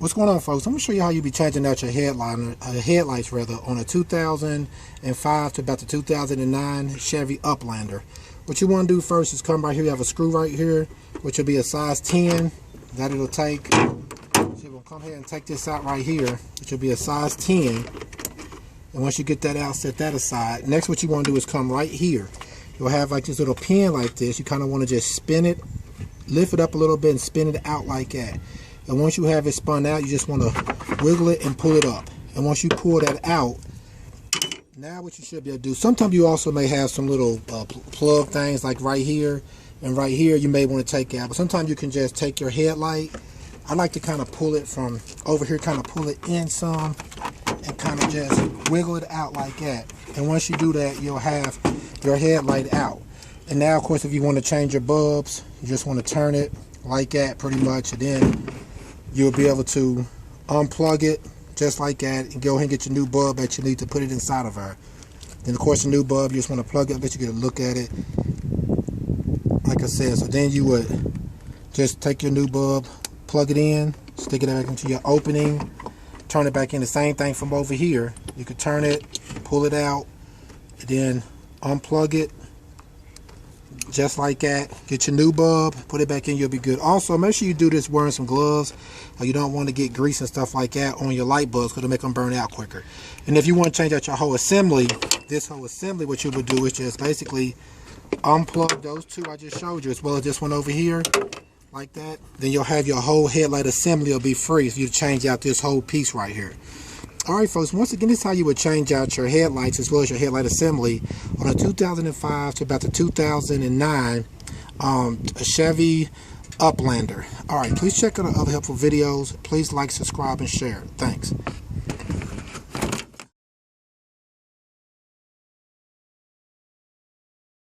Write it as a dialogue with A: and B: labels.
A: What's going on, folks? I'm going to show you how you be changing out your headlights on a 2005 to about the 2009 Chevy Uplander. What you want to do first is come right here. You have a screw right here, which will be a size 10. That it'll take. So you're going to come here and take this out right here, which will be a size 10. And once you get that out, set that aside. Next, what you want to do is come right here. You'll have like this little pin like this. You kind of want to just spin it, lift it up a little bit, and spin it out like that. And once you have it spun out, you just want to wiggle it and pull it up. And once you pull that out, now what you should be able to do, sometimes you also may have some little plug things like right here and right here you may want to take out. But sometimes you can just take your headlight. I like to kind of pull it from over here, kind of pull it in some and kind of just wiggle it out like that. And once you do that, you'll have your headlight out. And now, of course, if you want to change your bulbs, you just want to turn it like that pretty much, and then you'll be able to unplug it just like that and go ahead and get your new bulb that you need to put it inside of her. Then of course the new bulb, you just want to plug it, let you get a look at it like I said. So then you would just take your new bulb, plug it in, stick it back into your opening, turn it back in. The same thing from over here. You could turn it, pull it out, and then unplug it just like that. Get your new bulb, put it back in, you'll be good. Also, make sure you do this wearing some gloves. You don't want to get grease and stuff like that on your light bulbs because it'll make them burn out quicker. And if you want to change out your whole assembly, this whole assembly, what you would do is just basically unplug those two I just showed you, as well as this one over here, like that. Then you'll have your whole headlight assembly will be free for you to change out this whole piece right here. Alright folks, once again, this is how you would change out your headlights as well as your headlight assembly on a 2005 to about the 2009 Chevy Uplander. Alright, please check out our other helpful videos. Please like, subscribe, and share. Thanks.